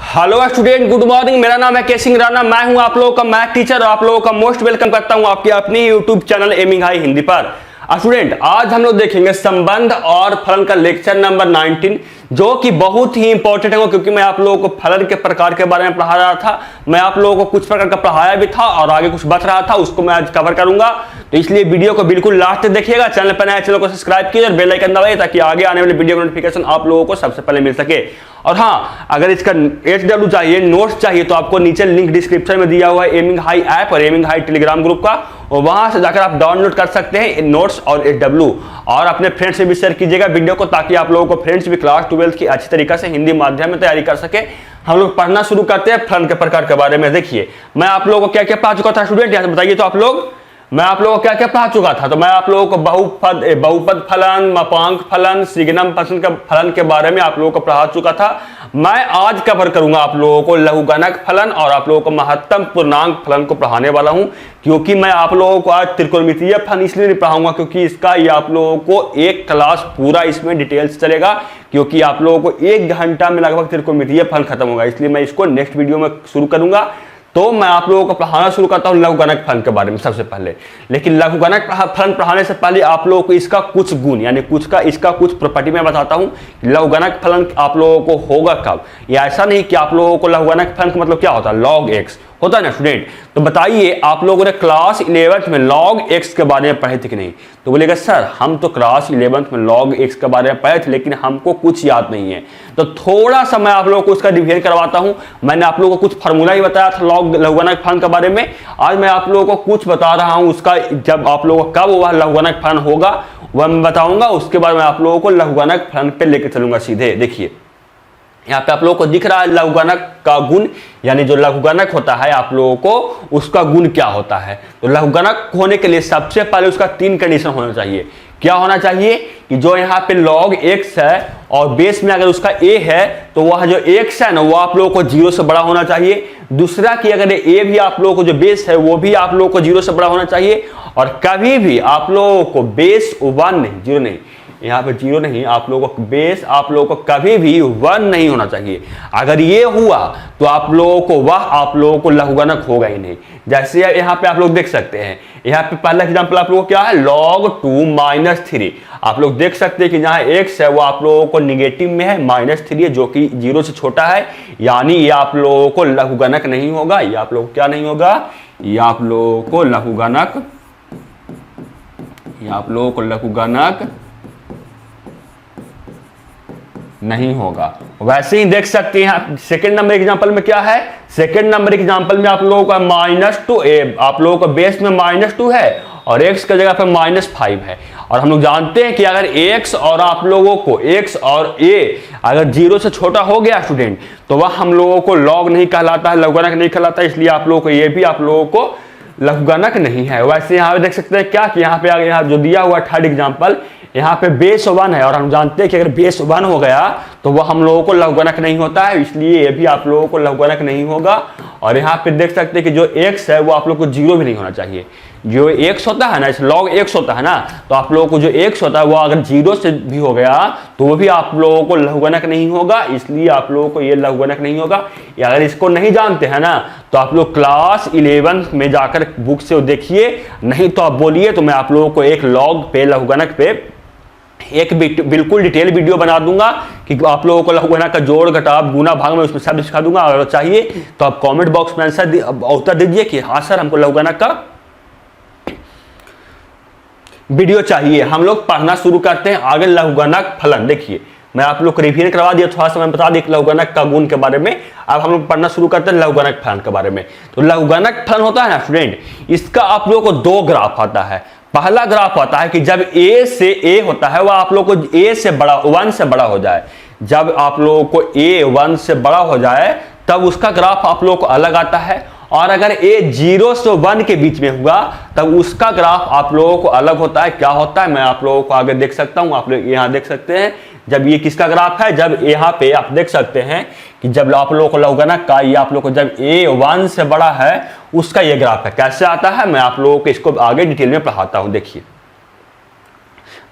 Hello student, good morning. मेरा नाम है के सिंह राणा। मैं हूं आप लोगों का मैथ टीचर और आप लोगों का मोस्ट वेलकम करता हूं आपके अपनी YouTube channel aiming high Hindi पर। स्टूडेंट, आज हम लोग देखेंगे संबंध और फलन का लेक्चर नंबर 19, जो कि बहुत ही इंपॉर्टेंट है, क्योंकि मैं आप लोगों को फलन के प्रकार के बारे में पढ़ा रहा था। मैं आप लोगों को कुछ प्रकार का पढ़ाया भी था और आगे कुछ बच रहा था, उसको मैं आज कवर करूंगा। तो इसलिए वीडियो को बिल्कुल लास्ट तक देखिएगा। चैनल पर नए चैनल को सब्सक्राइब कीजिए और बेल आइकन दबाइए, ताकि आगे आने वाले वीडियो का नोटिफिकेशन आप लोगों को सबसे पहले मिल सके। और हाँ, अगर इसका HW चाहिए, नोट्स चाहिए, तो आपको नीचे लिंक डिस्क्रिप्शन में दिया हुआ है एमिंग हाई ऐप और एमिंग हाई टेलीग्राम ग्रुप का, और वहां से जाकर आप डाउनलोड कर सकते हैं नोट्स और HW। और अपने फ्रेंड्स से भी शेयर कीजिएगा वीडियो को, ताकि आप लोगों को फ्रेंड्स भी क्लास 12 की अच्छी तरीके से हिंदी माध्यम में तैयारी कर सके। हम लोग पढ़ना शुरू करते हैं फलन के प्रकार के बारे में। देखिए, मैं आप लोगों को क्या क्या पढ़ा चुका था स्टूडेंट, यहाँ से बताइए तो आप लोग। मैं आप लोगों को क्या क्या पढ़ा चुका था, तो मैं आप लोगों को बहुपद फलन, मापांक फलन, सिग्नम फलन के बारे में आप लोगों को पढ़ा चुका था। मैं आज कवर करूंगा आप लोगों को लघुगणक फलन और आप लोगों को महत्तम पूर्णांक फलन को पढ़ाने वाला हूं। क्योंकि मैं आप लोगों को आज त्रिकोणमितीय फलन इसलिए नहीं पढ़ाऊंगा क्योंकि इसका ये आप लोगों को एक क्लास पूरा इसमें डिटेल्स चलेगा, क्योंकि आप लोगों को 1 घंटा में लगभग त्रिकोणमितीय फलन खत्म होगा। इसलिए मैं इसको नेक्स्ट वीडियो में शुरू करूंगा। तो मैं आप लोगों को पढ़ाना शुरू करता हूं लघुगणक फलन के बारे में सबसे पहले। लेकिन लघुगणक फलन पढ़ाने से पहले आप लोगों को इसका कुछ गुण यानी इसका कुछ प्रॉपर्टी में बताता हूं। लघुगणक फलन आप लोगों को होगा कब। ये ऐसा नहीं कि आप लोगों को लघुगणक फलन का मतलब क्या होता है, log x होता है ना स्टूडेंट। तो बताइए, आप लोगों ने क्लास 11th में log x के बारे में पढ़े थे कि नहीं। तो बोलेगा सर हम तो क्लास 11th में log x के बारे में पढ़े थे, लेकिन हमको कुछ याद नहीं है। तो थोड़ा सा मैं आप लोगों को उसका रिवीजन करवाता हूं। मैंने आप लोगों को कुछ फार्मूला ही बताया था लघुगणक फलन के बारे में। आज मैं आप लोगों को कुछ बता रहा हूं उसका, जब आप लोगों को कब वह लघुगणक फलन होगा वह मैं बताऊंगा। उसके बाद मैं आप लोगों को लघुगणक फलन पे लेकर चलूंगा सीधे। देखिए, यहाँ पे आप लोगों को दिख रहा है लघुगणक का गुण, यानी जो लघुगणक होता है आप लोगों को उसका गुण क्या होता है। तो लघुगणक होने के लिए सबसे पहले उसका 3 कंडीशन होना चाहिए। क्या होना चाहिए कि जो यहाँ पे log x है और बेस में अगर उसका a है, तो वह जो x है ना वो आप लोगों को 0 से बड़ा होना चाहिए। दूसरा कि अगर a भी आप लोगों को जो बेस है वो भी आप लोगों को 0 से बड़ा होना चाहिए। और कभी भी आप लोगों को बेस 1 नहीं, 0 नहीं, यहाँ पे 0 नहीं, आप लोगों को बेस आप लोगों को कभी भी 1 नहीं होना चाहिए। अगर ये हुआ तो आप लोगों को आप लोगों को लघुगणक होगा ही नहीं। जैसे यहाँ पे आप लोग देख सकते हैं, यहाँ पे पहला एग्जांपल आप लोगों को क्या है, log 2 - 3। आप लोग देख सकते हैं कि जहाँ x है वो आप लोगों को निगेटिव में है, -3 है, जो कि 0 से छोटा है। यानी ये आप लोगों को लघुगणक नहीं होगा। ये आप लोग क्या नहीं होगा, ये आप लोगों को लघुगणक, ये आप लोगों को लघुगणक नहीं होगा। वैसे ही देख सकते हैं सेकंड नंबर एग्जांपल में क्या है, सेकंड नंबर एग्जांपल में आप लोगों का -2a, आप लोगों का बेस में -2 है और x की जगह पे -5 है। और हम लोग जानते हैं कि अगर x और आप लोगों को x और a अगर 0 से छोटा हो गया स्टूडेंट, तो वह हम लोगों को log नहीं कहलाता है, लघुगणक नहीं कहलाता है। इसलिए आप लोगों को ये भी आप लोगों को लघुगणक नहीं है। वैसे यहाँ पे देख सकते हैं क्या कि यहाँ पे यहाँ जो दिया हुआ थर्ड एग्जांपल, यहाँ पे बेस 1 है और हम जानते हैं कि अगर बेस 1 हो गया तो वह हम लोगों को लघुगणक नहीं होता है। इसलिए ये भी आप लोगों को लघुगणक नहीं होगा। और यहाँ पे देख सकते हैं कि जो x है वो आप लोग को 0 भी नहीं होना चाहिए। जो x होता है ना, log x होता है ना, तो आप लोगों को जो x होता है वो अगर 0 से भी हो गया तो वो भी आप लोगों को लघुगणक नहीं होगा। इसलिए आप लोगों को ये लघुगणक नहीं होगा। अगर इसको नहीं जानते हैं ना, तो आप लोग क्लास 11 में जाकर बुक से देखिए, नहीं तो आप बोलिए तो मैं आप लोगों को एक log पे लघुगणक पे एक बिल्कुल डिटेल वीडियो बना दूंगा कि आप लोगों को लघुगणक का जोड़ घटाव गुना भाग में उसमें सब सिखा दूंगा। अगर चाहिए तो आप कमेंट बॉक्स में उत्तर दीजिए कि हाँ सर हमको लघुगणक का वीडियो चाहिए। हम लोग पढ़ना शुरू करते हैं आगे लघुगणक फलन। देखिए, मैं आप लोग को रिवीजन करवा दिया, थोड़ा सा मैं बता दिया लघुगणक का गुण के बारे में। अब हम लोग पढ़ना शुरू करते हैं लघुगणक फलन के बारे में। तो लघुगणक फलन होता है ना स्टूडेंट, इसका आप लोगों को 2 ग्राफ आता है। पहला ग्राफ आता है कि जब a से a होता है वह आप लोग को a से बड़ा 1 से बड़ा हो जाए। जब आप लोगों को a 1 से बड़ा हो जाए तब उसका ग्राफ आप लोगों को अलग आता है। और अगर a 0 से 1 के बीच में हुआ तब उसका ग्राफ आप लोगों को अलग होता है। क्या होता है मैं आप लोगों को आगे देख सकता हूं। आप लोग यहां देख सकते हैं जब ये किसका ग्राफ है, जब यहाँ पे आप देख सकते हैं कि जब आप लोगों को लघुगणक का ये आप लोग को जब a 1 से बड़ा है उसका ये ग्राफ है। कैसे आता है मैं आप लोगों को इसको आगे डिटेल में पढ़ाता हूं। देखिए,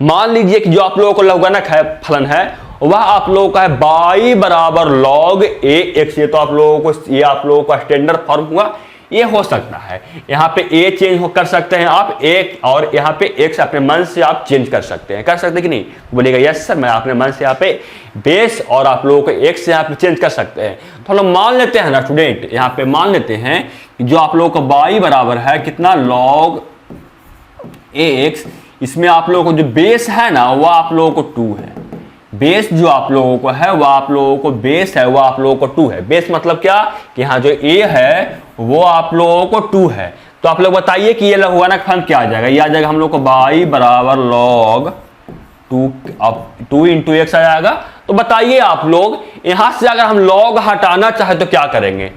मान लीजिए कि जो आप लोगों को लघुगणक है फलन है वह आप लोगों का है y बराबर log a x। ये तो आप लोगों को, ये आप लोगों का स्टैंडर्ड फॉर्म हुआ, ये हो सकता है। यहाँ पे a चेंज कर सकते हैं आप एक, और यहाँ पे x अपने मन से आप चेंज कर सकते हैं, कर सकते हैं कि नहीं? बोलेगा यस सर, मैं अपने मन से यहाँ पे बेस और आप लोगों को x यहाँ पे चेंज कर सकते हैं। तो हम लोग मान लेते हैं ना स्टूडेंट, यहाँ पे मान लेते हैं कि जो आप लोगों का y बराबर है कितना, log ax, इसमें आप लोगों को जो बेस है ना वह आप लोगों को 2 है। बेस जो आप लोगों को है वह आप लोगों को बेस है, वह आप लोगों को 2 है। बेस मतलब क्या कि यहाँ जो a है वो आप लोगों को 2 है। तो आप लोग बताइए कि ये लघुगणक फलन क्या आ जाएगा? ये आ जाएगा हम लोग को y बराबर log 2 इंटू एक्स आ जाएगा। तो बताइए आप लोग, यहां से अगर हम log हटाना चाहे तो क्या करेंगे?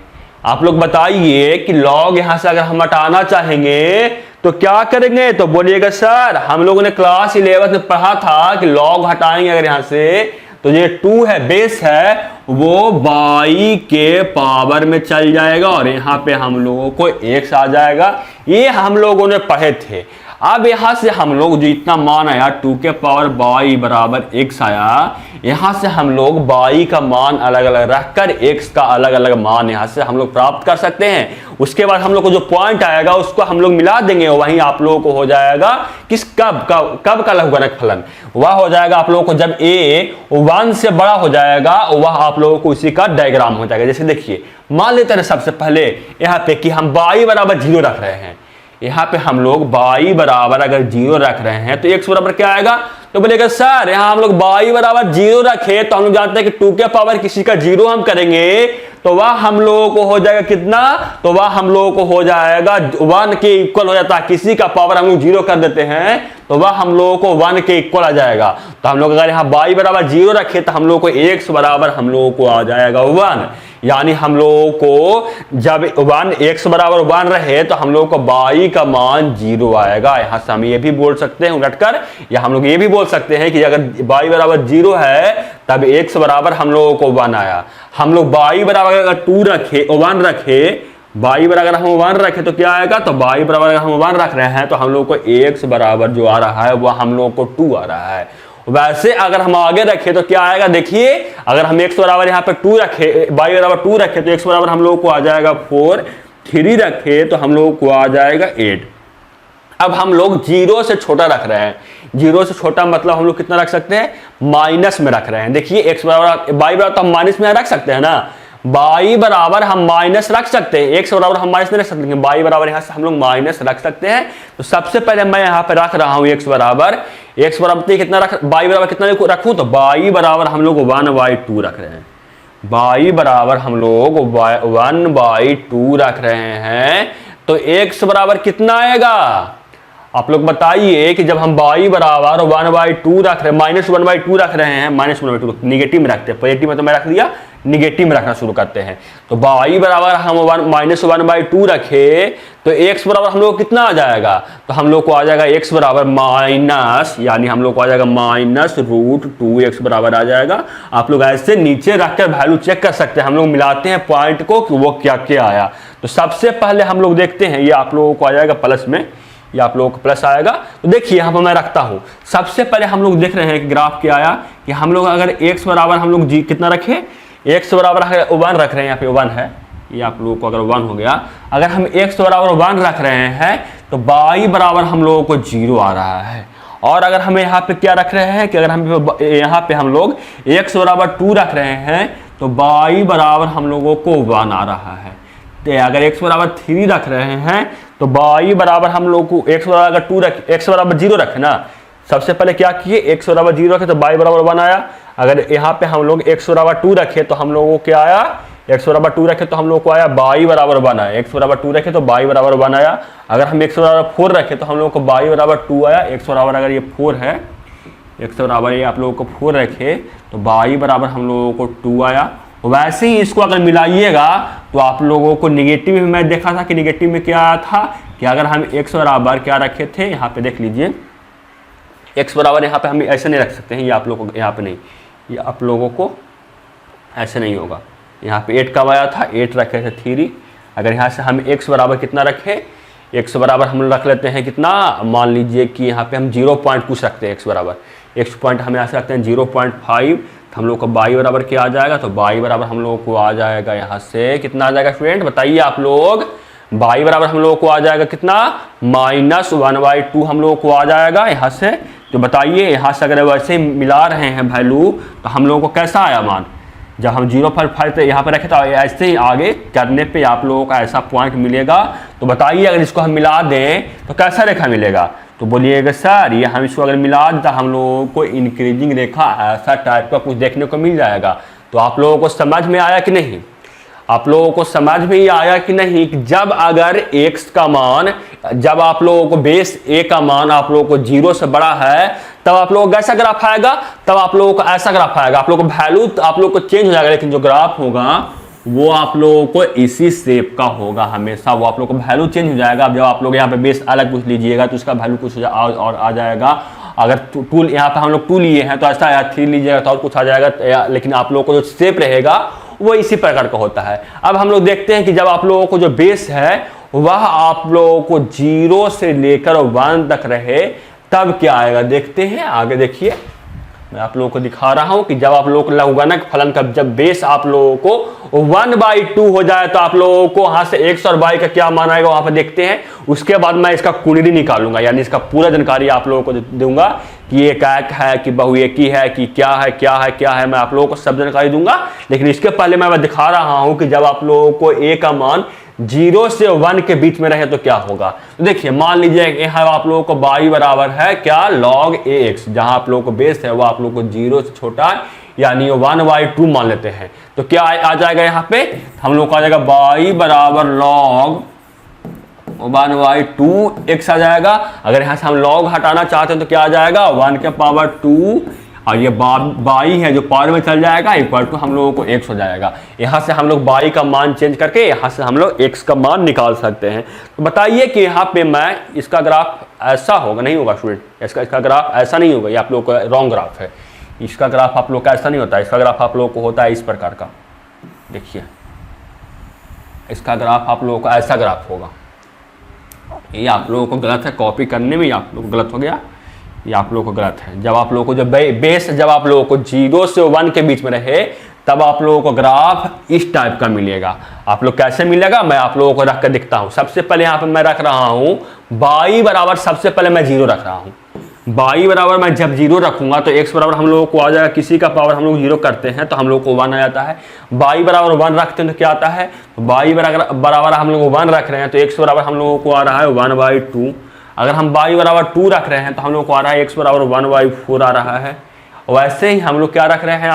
आप लोग बताइए कि log यहां से अगर हम हटाना चाहेंगे तो क्या करेंगे? तो बोलिएगा सर हम लोगों ने क्लास 11 में पढ़ा था कि log हटाएंगे अगर यहां से, तो ये 2 है, बेस है, वो y के पावर में चल जाएगा और यहाँ पे हम लोगों को x आ जाएगा। ये हम लोगों ने पढ़े थे। अब यहां से हम लोग जो इतना मान आया 2 के पावर y बराबर x आया, यहां से हम लोग y का मान अलग अलग रखकर x का अलग अलग मान यहां से हम लोग प्राप्त कर सकते हैं। उसके बाद हम लोग को जो पॉइंट आएगा उसको हम लोग मिला देंगे, वहीं आप लोगों को हो जाएगा किस कब का लघुगणक फलन। वह हो जाएगा आप लोगों को जब a 1 से बड़ा हो जाएगा, वह आप लोगों को उसी का डायग्राम हो जाएगा। जैसे देखिए, मान लेते हैं सबसे पहले यहाँ पे कि हम y बराबर 0 रख रहे हैं। यहाँ पे हम लोग y बराबर अगर 0 रख रहे हैं तो x बराबर क्या आएगा? तो बोलेगा सर यहाँ हम लोग y बराबर 0 रखे तो हम लोग जानते हैं कि 2 के पावर किसी का 0 हम करेंगे तो वह हम लोगों को हो जाएगा कितना? तो वह हम लोगों को हो जाएगा 1 के इक्वल हो जाता है। किसी का पावर हम लोग 0 कर देते हैं तो वह हम लोगों को 1 के इक्वल आ जाएगा। तो हम लोग अगर यहाँ y बराबर 0 रखे तो हम लोग को x बराबर हम लोगों को आ जाएगा 1। यानी हम लोगों को जब x बराबर 1 रहे तो हम लोगों को y का मान 0 आएगा। यहाँ से हम ये भी बोल सकते हैं उलटकर, या हम लोग ये भी बोल सकते हैं कि अगर y बराबर 0 है तब x बराबर हम लोगों को 1 आया। हम लोग y बराबर अगर 2 रखे 1 रखे, y बराबर अगर हम 1 रखे तो क्या आएगा? तो y बराबर अगर हम 1 रख रहे हैं तो हम लोग को x बराबर जो आ रहा है वह हम लोग को 2 आ रहा है। वैसे अगर हम आगे रखे तो क्या आएगा? देखिए, अगर हम x बराबर यहाँ पे 2 रखे, y बराबर 2 रखे तो x बराबर हम लोग को आ जाएगा 4, 3 रखे तो हम लोग को आ जाएगा 8। अब हम लोग 0 से छोटा रख रहे हैं। 0 से छोटा मतलब हम लोग कितना रख सकते हैं? माइनस में रख रहे हैं। देखिए x बराबर y बराबर तो हम माइनस में रख सकते हैं ना, y बराबर हम माइनस रख सकते हैं, x बराबर हम माइनस नहीं रख सकते, y बराबर यहाँ से हम लोग माइनस रख सकते हैं। तो सबसे पहले मैं यहाँ पे रख रहा हूँ x बराबर कितना रख, y बराबर कितना रखूँ? तो y बराबर हम लोग 1/2 रख रहे हैं। y बराबर हम लोग 1/2 रख रहे हैं तो x बराबर कितना आएगा? आप लोग बताइए कि जब हम y बराबर 1/2 रख रहे हैं, -1/2 रख रहे हैं, -1/2 निगेटिव में रखते हैं, पॉजिटिव में तो मैं रख दिया, निगेटिव में रखना शुरू करते हैं। तो y बराबर हम -1/2 रखे तो x बराबर हम लोग कितना आ जाएगा? तो हम लोग को आ जाएगा x बराबर माइनस, यानी हम लोग को आ जाएगा -√2x बराबर आ जाएगा। आप लोग ऐसे नीचे रखकर वैल्यू चेक कर सकते हैं। हम लोग मिलाते हैं पॉइंट को कि वो क्या क्या आया। तो सबसे पहले हम लोग देखते हैं, ये आप लोगों को आ जाएगा प्लस में, ये आप लोगों को प्लस आएगा। तो देखिए यहाँ पर मैं रखता हूँ। सबसे पहले हम लोग देख रहे हैं कि ग्राफ क्या आया कि हम लोग अगर x बराबर हम लोग कितना रखे, x बराबर 1 रख रहे हैं, यहाँ पे 1 है, ये आप लोगों को अगर 1 हो गया। अगर हम x बराबर 1 रख रहे हैं तो y बराबर हम लोगों को 0 आ रहा है। और अगर हम यहाँ पे क्या रख रहे हैं कि अगर हम यहाँ पे हम लोग x बराबर 2 रख रहे हैं तो y बराबर हम लोगों को 1 आ रहा है। तो अगर x बराबर 3 रख रहे हैं तो y बराबर हम लोग को x बराबर 2 रख, x बराबर 0 रखे ना। सबसे पहले क्या किए, x बराबर 0 रखे तो y बराबर 1 आया। अगर यहाँ पे हम लोग x बराबर 2 रखे तो हम लोगों को क्या आया? x बराबर 2 रखे तो हम लोग को आया y बराबर 1 आया। x बराबर 2 रखे तो y बराबर 1 आया। अगर हम x बराबर 4 रखे तो हम लोग को y बराबर 2 आया। x बराबर अगर ये 4 है, x बराबर ये आप लोगों को 4 रखे तो y बराबर हम लोगों को 2 आया। वैसे ही इसको अगर मिलाइएगा तो आप लोगों को निगेटिव में मैं देखा था कि निगेटिव में क्या आया था कि अगर हम x बराबर क्या रखे थे, यहाँ पे देख लीजिए, x बराबर यहाँ पे हम ऐसे नहीं रख सकते हैं, ये आप लोगों को यहाँ पे नहीं, ये आप लोगों को ऐसे नहीं होगा। यहाँ पे 8 कब आया था, 8 रखे थे 3। अगर यहाँ से हम x बराबर कितना रखे, x बराबर हम रख लेते हैं कितना, मान लीजिए कि यहाँ पे हम 0 पॉइंट कुछ रखते हैं, x बराबर x पॉइंट हम यहाँ से रखते हैं 0.5। हम लोग को y बराबर क्या आ जाएगा, तो y बराबर हम लोग को आ जाएगा यहाँ से कितना आ जाएगा स्टूडेंट, बताइए आप लोग। y बराबर हम लोग को आ जाएगा कितना, -1/2 हम लोग को आ जाएगा यहाँ से। तो बताइए यहाँ से अगर वैसे ही मिला रहे हैं वैल्यू तो हम लोगों को कैसा आया मान, जब हम 0.5 तो यहाँ पर रखे तो ऐसे ही आगे करने पे आप लोगों का ऐसा पॉइंट मिलेगा। तो बताइए अगर इसको हम मिला दें तो कैसा रेखा मिलेगा, तो बोलिएगा सर ये हम इसको अगर मिला दें तो हम लोगों को इंक्रीजिंग रेखा ऐसा टाइप का कुछ देखने को मिल जाएगा। तो आप लोगों को समझ में आया कि नहीं, आप लोगों को समझ में ही आया कि नहीं कि जब अगर x का मान, जब आप लोगों को बेस a का मान आप लोगों को 0 से बड़ा है तब आप लोगों को कैसा ग्राफ आएगा, तब आप लोगों को ऐसा ग्राफ आएगा। आप लोगों को वैल्यू आप लोगों को चेंज हो जाएगा, लेकिन जो ग्राफ होगा वो आप लोगों को इसी शेप का होगा हमेशा, वो आप लोगों को वैल्यू चेंज हो जाएगा। अब जब आप लोग यहाँ पे बेस अलग पूछ लीजिएगा तो उसका वैल्यू कुछ और आ जाएगा। अगर टूल यहाँ पे हम लोग 2 लिए हैं तो ऐसा आया, 3 लीजिएगा तो और कुछ आ जाएगा, लेकिन आप लोगों को जो शेप रहेगा वो इसी प्रकार का होता है। अब हम लोग देखते हैं कि जब आप लोगों को जो बेस है वह आप लोगों को 0 से लेकर 1 तक रहे तब क्या आएगा, देखते हैं आगे। देखिए मैं आप लोगों को दिखा रहा हूं कि जब आप लोगों को लघुगणक फलन का जब बेस आप लोगों को 1/2 हो जाए तो आप लोगों को यहाँ से x और y का क्या मान आएगा वहां पर देखते हैं। उसके बाद मैं इसका कुंडली निकालूंगा, यानी इसका पूरा जानकारी आप लोगों को दूंगा कि ये एक है कि बहुएकी है कि क्या है क्या है क्या है, मैं आप लोगों को सब जानकारी दूंगा। लेकिन इसके पहले मैं दिखा रहा हूं कि जब आप लोगों को a का मान 0 से 1 के बीच में रहे तो क्या होगा। तो देखिए मान लीजिए यहाँ आप लोगों को y बराबर है क्या, log ax, जहां आप लोगों को बेस है वो आप लोगों को 0 से छोटा है यानी 1/2 मान लेते हैं। तो क्या आ जाएगा यहाँ पे, हम लोग को आ जाएगा y बराबर log 1/2 आ जाएगा। अगर यहाँ से हम log हटाना चाहते हैं तो क्या आ जाएगा, 1 के पावर 2 और ये बाई है जो पावर में चल जाएगा इक्वल टू हम लोगों को x हो जाएगा। यहाँ से हम लोग बाई का मान चेंज करके यहाँ से हम लोग x का मान निकाल सकते हैं। तो बताइए कि यहाँ पे मैं इसका ग्राफ ऐसा होगा, नहीं होगा स्टूडेंट, इसका ग्राफ ऐसा नहीं होगा, ये आप लोग का रॉन्ग ग्राफ है। इसका ग्राफ आप लोग का ऐसा नहीं होता, इसका ग्राफ आप लोग को होता है इस प्रकार का। देखिए इसका ग्राफ आप लोगों का ऐसा ग्राफ होगा, ये आप लोगों को गलत है, कॉपी करने में आप लोग को गलत हो गया, ये आप लोगों को गलत है। जब आप लोगों को जब बेस जब आप लोगों को 0 से 1 के बीच में रहे तब आप लोगों को ग्राफ इस टाइप का मिलेगा। आप लोग कैसे मिलेगा मैं आप लोगों को रख कर दिखता हूं। सबसे पहले यहाँ पे मैं रख रहा हूं y बराबर, सबसे पहले मैं 0 रख रहा हूं। y बराबर मैं जब 0 रखूंगा तो x बराबर हम लोगों को आ जाएगा, किसी का पावर हम लोग 0 करते हैं तो हम लोग को 1 आ जाता है। y बराबर 1 रखते हैं तो क्या आता है, y बराबर हम लोग 1 रख रहे हैं तो x बराबर हम लोगों को आ रहा है 1/2। अगर हम y बराबर 2 रख रहे हैं तो हम लोग को आ रहा है x बराबर 1/4 आ रहा है। वैसे ही हम लोग क्या रख रहे हैं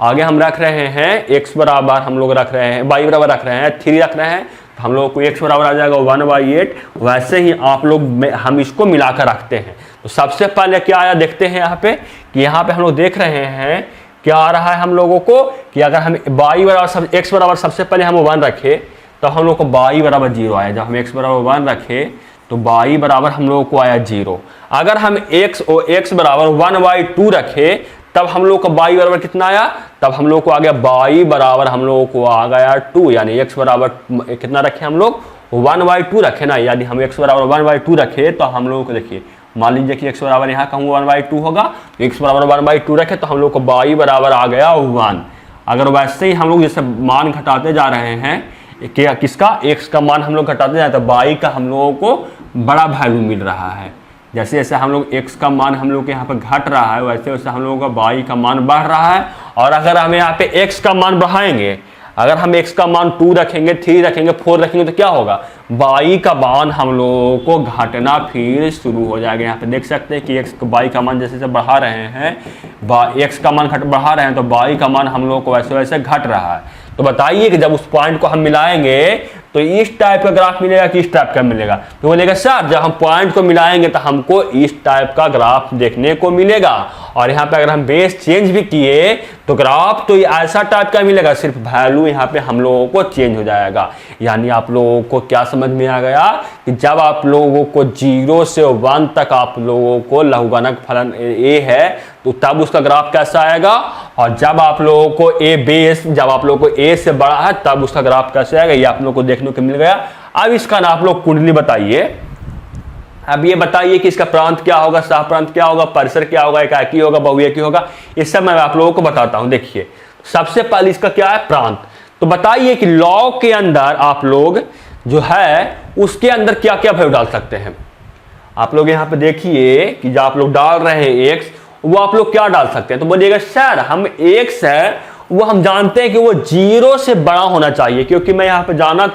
आगे हम रख रहे हैं x बराबर हम लोग रख रहे हैं, y बराबर रख रहे हैं 3 रख रहे हैं तो हम लोग को x बराबर आ जाएगा 1/8। वैसे ही आप लोग हम इसको मिलाकर रखते हैं। तो सबसे पहले क्या आया देखते हैं यहाँ पे कि यहाँ पे हम लोग देख रहे हैं क्या आ रहा है हम लोगों को कि अगर हम y बराबर x बराबर सबसे पहले हम 1 रखे तो हम लोग को y बराबर 0 आया। जब हम x बराबर 1 रखे तो y बराबर हम लोगों को आया 0। अगर हम x बराबर 1/2 रखे तब हम लोग का y बराबर कितना आया, तब हम लोग को आ गया y बराबर हम लोगों को आ गया 2, यानी x बराबर कितना रखे हम लोग 1/2 रखे ना, यानी हम x बराबर 1/2 रखे तो हम लोगों को देखिए मान लीजिए कि x बराबर यहाँ कहूँ 1/2 होगा तो x बराबर 1/2 रखे तो हम लोग को y बराबर आ गया 1। अगर वैसे ही हम लोग जैसे मान घटाते जा रहे हैं कि किसका x का मान हम लोग घटाते जाए तो y का हम लोगों को बड़ा वैल्यू मिल रहा है। जैसे जैसे हम लोग x का मान हम लोग के यहाँ पर घट रहा है वैसे वैसे हम लोगों का y का मान बढ़ रहा है। और अगर हम यहाँ पे x का मान बढ़ाएंगे, अगर हम x का मान 2 रखेंगे 3 रखेंगे 4 रखेंगे तो क्या होगा, y का मान हम लोगों को घटना फिर शुरू हो जाएगा। यहाँ पे देख सकते हैं कि y का मान जैसे जैसे बढ़ा रहे हैं x का मान बढ़ा रहे हैं तो y का मान हम लोगों को वैसे वैसे घट रहा है। तो बताइए कि जब उस पॉइंट को हम मिलाएंगे तो इस टाइप का ग्राफ मिलेगा कि इस टाइप का मिलेगा, तो बोलेगा सर जब हम पॉइंट को मिलाएंगे तो हमको इस टाइप का ग्राफ देखने को मिलेगा। और यहाँ पे अगर हम बेस चेंज भी किए तो ग्राफ तो ऐसा टाइप का मिलेगा, सिर्फ वैल्यू यहाँ पे हम लोगों को चेंज हो जाएगा। यानी आप लोगों को क्या समझ में आ गया कि जब आप लोगों को 0 से 1 तक आप लोगों को लघुगणक फलन a है तो तब उसका ग्राफ कैसा आएगा, और जब आप लोगों को a बेस जब आप लोगों को a से बड़ा है तब उसका ग्राफ कैसे आएगा, ये आप लोगों को देखने को मिल गया। अब इसका ना आप लोग कुंडली बताइए, अब ये बताइए कि इसका प्रांत क्या होगा, सह प्रांत क्या होगा, परिसर क्या होगा, एकाकी होगा, बहुएकी होगा, ये सब मैं आप लोगों को बताता हूं। देखिए सबसे पहले इसका क्या है, प्रांत। तो बताइए कि लॉ के अंदर आप लोग जो है उसके अंदर क्या क्या वैल्यू डाल सकते हैं। आप लोग यहाँ पे देखिए कि जो आप लोग डाल रहे हैं एक्स, वो आप लोग क्या डाल सकते हैं। तो बोलिएगा सर हम एक्स है वो हम जानते हैं कि वो 0 से बड़ा होना चाहिए, क्योंकि मैं यहाँ पे जाना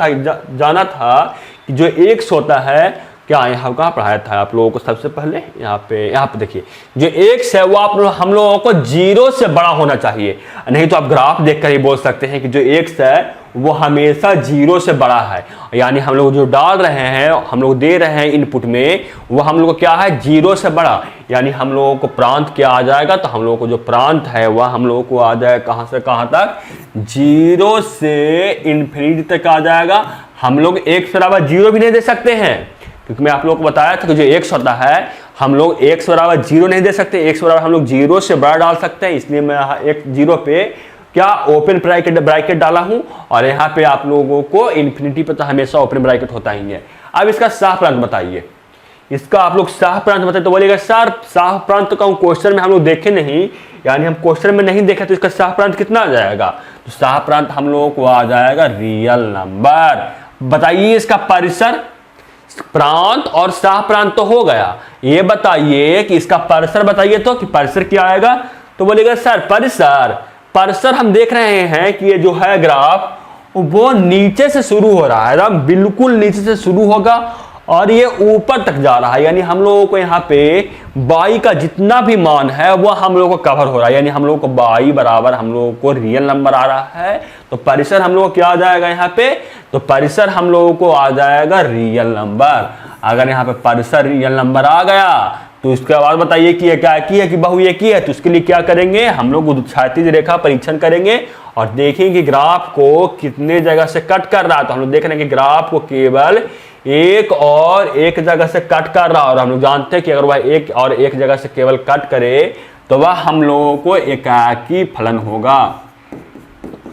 था कि जो एक्स होता है, क्या यहाँ कहाँ पढ़ाया था आप लोगों को सबसे पहले, यहाँ पे देखिए जो एक्स है वो हम लोगों को 0 से बड़ा होना चाहिए। नहीं तो आप ग्राफ देखकर ही बोल सकते हैं कि जो एक्स है वो हमेशा 0 से बड़ा है, यानी हम लोग जो डाल रहे हैं, हम लोग दे रहे हैं इनपुट में, वो हम लोग को क्या है 0 से बड़ा, यानी हम लोगों को प्रांत क्या आ जाएगा। तो हम लोगों को जो प्रांत है वह हम लोगों को आ जाएगा कहाँ से कहाँ तक, 0 से इन्फिनिटी तक आ जाएगा। हम लोग x बराबर 0 भी नहीं दे सकते हैं, क्योंकि मैं आप लोगों को बताया था कि जो x होता है हम लोग x बराबर 0 नहीं दे सकते, x बराबर हम लोग 0 से बड़ा डाल सकते हैं। इसलिए मैं एक 0 पे क्या ओपन ब्रैकेट डाला हूं, और यहाँ पे आप लोगों को इन्फिनिटी पे तो हमेशा ओपन ब्रैकेट होता ही है। अब इसका सह प्रांत बताइए, इसका आप लोग सह प्रांत बताइए। तो बोलेगा सर सह प्रांत का क्वेश्चन में हम लोग देखे नहीं, यानी हम क्वेश्चन में नहीं देखे, तो इसका सह प्रांत कितना आ जाएगा। तो सह प्रांत हम लोगों को आ जाएगा रियल नंबर। बताइए इसका परिसर, प्रांत और सह प्रांत तो हो गया, ये बताइए कि इसका परिसर बताइए तो कि परिसर क्या आएगा। तो बोलेगा सर परिसर हम देख रहे हैं कि ये जो है ग्राफ वो नीचे से शुरू हो रहा है, एकदम बिल्कुल नीचे से शुरू होगा और ये ऊपर तक जा रहा है, यानी हम लोगों को यहाँ पे y का जितना भी मान है वो हम लोगों को कवर हो रहा है, यानी हम लोगों को y बराबर हम लोगों को रियल नंबर आ रहा है। तो परिसर हम लोगों को क्या आ जाएगा यहाँ पे, तो परिसर हम लोगों को आ जाएगा रियल नंबर। अगर यहाँ पे परिसर रियल नंबर आ गया तो उसके बाद बताइए कि एकाकी है कि बहुएकी है। तो उसके लिए क्या करेंगे, हम लोग क्षैतिज रेखा परीक्षण करेंगे और देखेंगे कि ग्राफ को कितने जगह से कट कर रहा है। तो हम लोग देख रहे हैं कि ग्राफ को केवल एक जगह से कट कर रहा है, और हम लोग जानते हैं कि अगर वह एक जगह से केवल कट करे तो वह हम लोगों को एकाकी फलन होगा।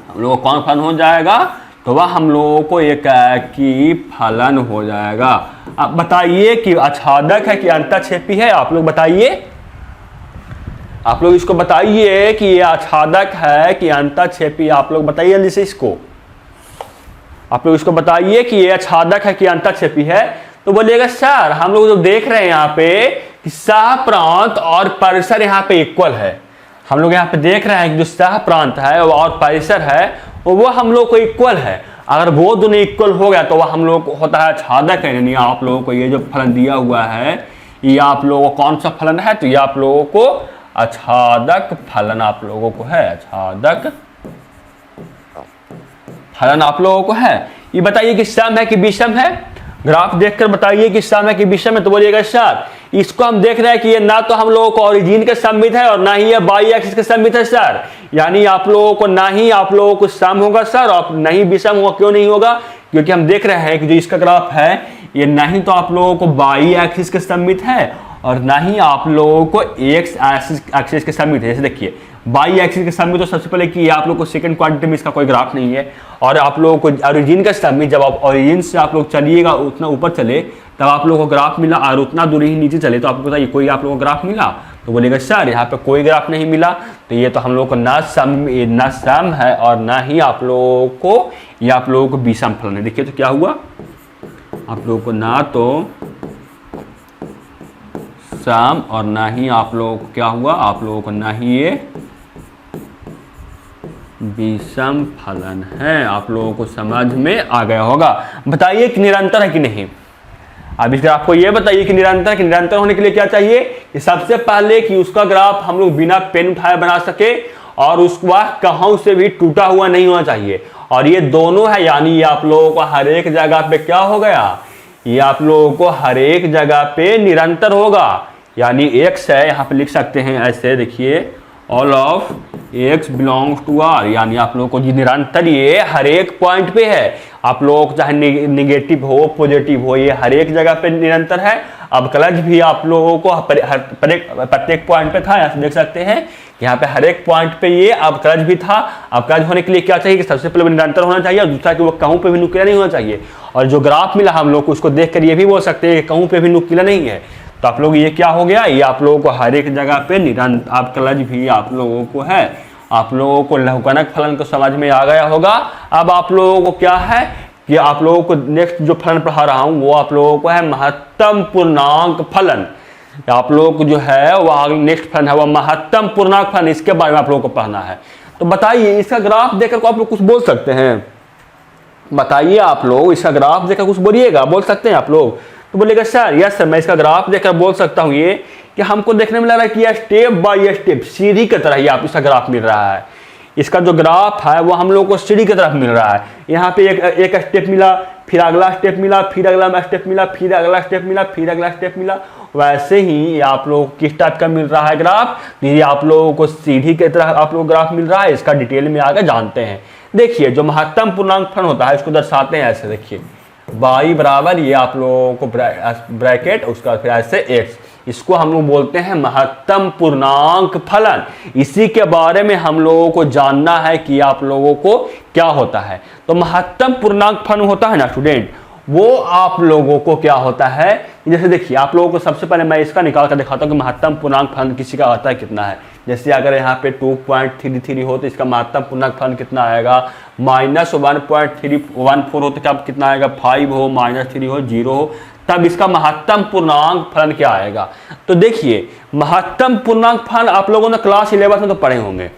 हम लोगों को कौन फलन हो जाएगा, तो वह हम लोगों को एकाकी फलन हो जाएगा। अब बताइए कि आच्छादक है कि अंतःक्षेपी है, आप लोग बताइए, आप लोग इसको बताइए कि ये आच्छादक है कि अंतःक्षेपी, आप लोग बताइए जल्दी से इसको, आप लोग इसको बताइए कि ये आच्छादक है कि अंतःक्षेपी है। तो बोलिएगा सर हम लोग जो देख रहे हैं यहाँ पे कि सह प्रांत और परिसर यहाँ पे इक्वल है। हम लोग यहाँ पे देख रहे हैं कि जो सह प्रांत है और परिसर है वो हम लोग को इक्वल है। अगर वो दोनों इक्वल हो गया तो वह हम लोग को होता है आच्छादक है, यानी आप लोगों को ये जो फलन दिया हुआ है ये आप लोगों को कौन सा फलन है, तो ये आप लोगों को आच्छादक फलन आप लोगों को है, आच्छादक फलन आप लोगों को है। ये बताइए कि सम है कि विषम है, ग्राफ देखकर बताइए कि सम है कि विषम है। तो बोलिएगा सर इसको हम देख रहे हैं कि ये ना तो हम लोगों को ओरिजिन के सममित है और ना ही ये बाई एक्सिस के सममित है सर, यानी आप लोगों को ना ही आप लोगों को सम होगा सर और नहीं विषम होगा। क्यों नहीं होगा, क्योंकि हम देख रहे हैं कि जो इसका ग्राफ है ये ना ही तो आप लोगों को बाई एक्सिस के सममित है और ना ही आप लोगों को एक्स एक्सिस के सममित है। जैसे देखिए बाई एक्सिस के सममित, तो सबसे पहले कि आप लोग को सेकंड क्वाड्रेंट में इसका कोई ग्राफ नहीं है, और आप लोगों को ओरिजिन का सममित, जब आप ओरिजिन से आप लोग चलिएगा उतना ऊपर चले तब आप लोगों को ग्राफ मिला, और उतना दूरी ही नीचे चले तो आपको बताइए कोई आप लोगों को ग्राफ मिला। तो बोलेगा सर यहाँ पे कोई ग्राफ नहीं मिला, तो ये तो हम लोग को ना सम है और ना ही आप लोगों को ये आप लोगों को विषम फलन है। देखिए तो क्या हुआ, आप लोगों को ना तो सम और ना ही आप लोगों को क्या हुआ, आप लोगों को ना ही ये विषम फलन है। आप लोगों को समझ में आ गया होगा। बताइए कि निरंतर है कि नहीं। अब इस ग्राफ को ये बताइए कि निरंतर होने के लिए क्या चाहिए, कि सबसे पहले कि उसका ग्राफ हम लोग बिना पेन उठाए बना सके और उसका कहीं से भी टूटा हुआ नहीं होना चाहिए, और ये दोनों है, यानी ये आप लोगों को हर एक जगह पे क्या हो गया, ये आप लोगों को हर एक जगह पे निरंतर होगा। यानी x है, यहाँ पे लिख सकते हैं ऐसे, देखिए all of x belongs to r, यानी आप लोगों को जी निरंतर ये हर एक पॉइंट पे है। आप लोगों को चाहे निगेटिव हो पॉजिटिव हो, ये हर एक जगह पे निरंतर है। अब क्लच भी आप लोगों को प्रत्येक पॉइंट पे था, यहाँ से देख सकते हैं यहाँ पे हर एक पॉइंट पे ये अवकलज भी था। अवकलज होने के लिए क्या चाहिए कि सबसे पहले निरंतर होना चाहिए और दूसरा कि वो कहूँ पे भी नुकीला नहीं होना चाहिए। और जो ग्राफ मिला हम लोग को उसको देख कर ये भी बोल सकते हैं कि कहूँ पे भी नुकीला नहीं है। तो आप लोग ये क्या हो गया, ये आप लोगों को हर एक जगह पे निरंतर अवकलज भी आप लोगों को है। आप लोगों को लघुगणक फलन को समझ में आ गया होगा। अब आप लोगों को क्या है कि आप लोगों को नेक्स्ट जो फलन पढ़ा रहा हूं वो आप लोगों को है महत्तम पूर्णांक फलन। आप लोगों को जो है वो नेक्स्ट फलन है वो महत्तम पूर्णांक फलन, इसके बारे में आप लोगों को पढ़ना है। तो बताइए इसका ग्राफ देखकर को आप लोग कुछ बोल सकते हैं? बताइए आप लोग इसका ग्राफ देखकर कुछ बोलिएगा, बोल सकते हैं आप लोग? तो बोलेगा सर यस सर मैं इसका ग्राफ देखकर बोल सकता हूँ ये कि हमको देखने में लग रहा है कि यह स्टेप बाय स्टेप सीढ़ी की तरह ही आप इसका ग्राफ मिल रहा है। इसका जो ग्राफ है वो हम लोग को सीढ़ी की तरफ मिल रहा है। यहाँ पे एक स्टेप मिला, फिर अगला स्टेप मिला, फिर अगला स्टेप मिला, फिर अगला स्टेप मिला, फिर अगला स्टेप मिला। वैसे ही आप लोग किस टाइप का मिल रहा है ग्राफ, ये आप लोगों को सीढ़ी की तरह आप लोग ग्राफ मिल रहा है। इसका डिटेल में आगे जानते हैं। देखिए जो महत्तम पूर्णांक फलन होता है उसको दर्शाते हैं ऐसे, देखिए y बराबर ये आप लोगों को ब्रैकेट उसका फिर ऐसे x, इसको हम लोग बोलते हैं महत्तम पूर्णांक फलन। इसी के बारे में हम लोगों को जानना है कि आप लोगों को क्या होता है। तो महत्तम पूर्णांक फलन होता है ना स्टूडेंट, वो आप लोगों को क्या होता है, जैसे देखिए आप लोगों को सबसे पहले मैं इसका निकाल कर दिखाता हूँ कि महत्तम पूर्णांक फलन किसी का आता है कितना है। जैसे अगर यहाँ पे 2.33 हो तो इसका महत्तम पूर्णांक फलन कितना आएगा, -1.314 हो तो क्या कितना आएगा, 5 हो, -3 हो, 0 हो, तब इसका महत्तम पूर्णांक फलन क्या आएगा। तो देखिए महत्तम पूर्णांक फलन आप लोगों ने क्लास 11 में तो पढ़े होंगे।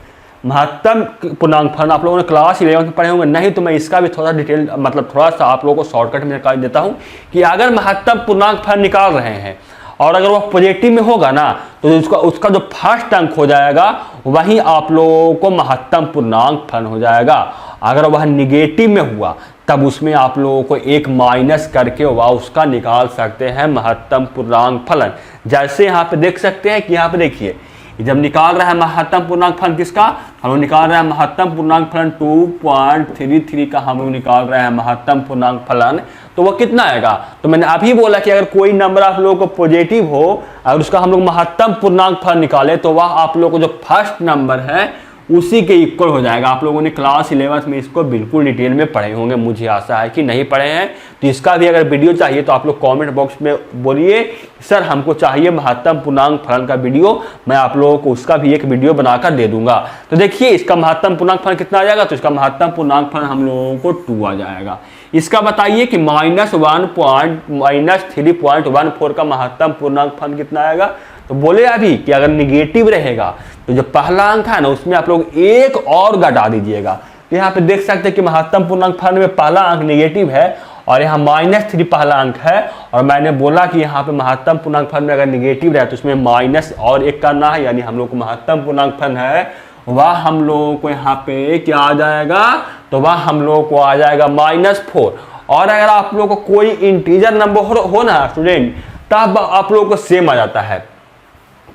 महत्तम पूर्णांक फलन आप लोगों ने क्लास 11 में पढ़े होंगे, नहीं तो मैं इसका भी थोड़ा डिटेल मतलब थोड़ा सा आप लोगों को शॉर्टकट में निकाल देता हूं कि अगर महत्तम पूर्णांक फलन निकाल रहे हैं और अगर वह पॉजिटिव में होगा ना तो उसका जो फर्स्ट अंक हो जाएगा वही आप लोगों को महत्तम पूर्णांक फलन हो जाएगा। अगर वह निगेटिव में हुआ तब उसमें आप लोगों को एक माइनस करके वह उसका निकाल सकते हैं महत्तम पूर्णांक फलन। जैसे यहाँ पे देख सकते हैं कि यहाँ पे देखिए जब निकाल रहा है महत्तम पूर्णांक फलन किसका, हम लोग निकाल रहे हैं महत्तम पूर्णांक फलन 2.33 का हम लोग निकाल रहे हैं महत्तम पूर्णांक फलन, तो वो कितना आएगा। तो मैंने अभी बोला कि अगर कोई नंबर आप लोगों को पॉजिटिव हो और उसका हम लोग महत्तम पूर्णांक फलन निकाले तो वह आप लोगों को जो फर्स्ट नंबर है उसी के इक्वल हो जाएगा। आप लोगों ने क्लास 11 में इसको बिल्कुल डिटेल में पढ़े होंगे, मुझे आशा है कि नहीं पढ़े हैं तो इसका भी अगर वीडियो चाहिए तो आप लोग कमेंट बॉक्स में बोलिए सर हमको चाहिए महत्तम पूर्णांक फलन का वीडियो, मैं आप लोगों को उसका भी एक वीडियो बनाकर दे दूंगा। तो देखिए इसका महत्तम पूर्णांक फलन कितना आ जाएगा, तो इसका महत्तम पूर्णांक फलन हम लोगों को 2 आ जाएगा। इसका बताइए कि -3.14 का महत्तम पूर्णांक फलन कितना आएगा। तो बोले अभी कि अगर निगेटिव रहेगा तो जो पहला अंक है ना उसमें आप लोग एक और घटा दीजिएगा। तो यहाँ पे देख सकते हैं कि महत्तम पूर्णांक फलन में पहला अंक निगेटिव है और यहाँ -3 पहला अंक है। और मैंने बोला कि यहाँ पे महत्तम पूर्णांक फलन में अगर निगेटिव रहे तो उसमें माइनस और एक करना है, यानी हम लोग को महत्तम पूर्णांक फलन है वह हम लोगों को यहाँ पे क्या आ जाएगा, तो वह हम लोगों को आ जाएगा -4। और अगर आप लोग को कोई इंटीजर नंबर हो ना स्टूडेंट तब आप लोगों को सेम आ जाता है,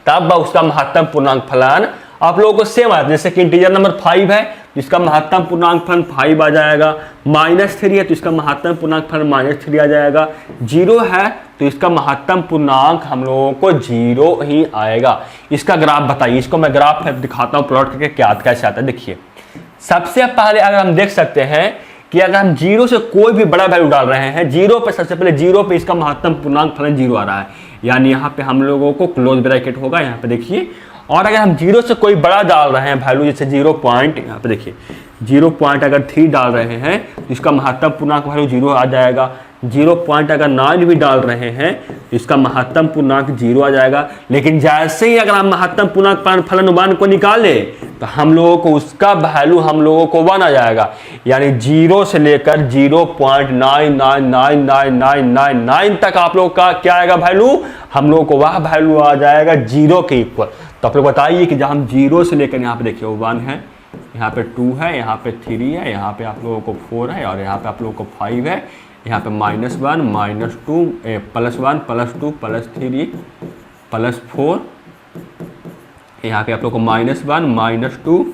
तब उसका महत्तम पूर्णांक फलन आप लोगों को सेम आता है। जैसे कि इंटीजर नंबर 5 है तो इसका महत्तम पूर्णांक फलन 5 आ जाएगा, -3 है तो इसका महत्तम पूर्णांक फलन -3 आ जाएगा, 0 है तो इसका महत्तम पूर्णांक हम लोगों को 0 ही आएगा। इसका ग्राफ बताइए, इसको मैं ग्राफ दिखाता हूँ प्लॉट करके क्या कैसे आता है। देखिए सबसे पहले अगर हम देख सकते हैं कि अगर हम 0 से कोई भी बड़ा वैल्यू डाल रहे हैं, 0 पे सबसे पहले 0 पे इसका महत्तम पूर्णांक फलन 0 आ रहा है, यानी यहाँ पे हम लोगों को क्लोज ब्रैकेट होगा यहाँ पे देखिए। और अगर हम 0 से कोई बड़ा डाल रहे हैं वैल्यू, जैसे 0 पॉइंट यहाँ पे देखिए 0 पॉइंट अगर 3 डाल रहे हैं तो इसका महत्तम पूर्णांक वैल्यू 0 आ जाएगा। 0 पॉइंट अगर 9 भी डाल रहे हैं तो इसका महत्तम पूर्णांक 0 आ जाएगा। लेकिन जैसे ही अगर हम महत्तम पूर्णांक फलन 1 को निकाले तो हम लोगों को उसका वैल्यू हम लोगों को 1 आ जाएगा, यानी 0 से लेकर 0.999999 तक आप लोग का क्या आएगा वैल्यू, हम लोगों को वह वैल्यू आ जाएगा 0 के इक्वल। तो आप लोग बताइए कि जब हम 0 से लेकर यहाँ पे देखिए 1 है, यहाँ पे 2 है, यहाँ पे 3 है, यहाँ पे आप लोगों को 4 है और यहाँ पे आप लोगों को 5 है, यहाँ पे -1 -2 +1 +2 +3 +4, यहाँ पे आप लोग को -1 -2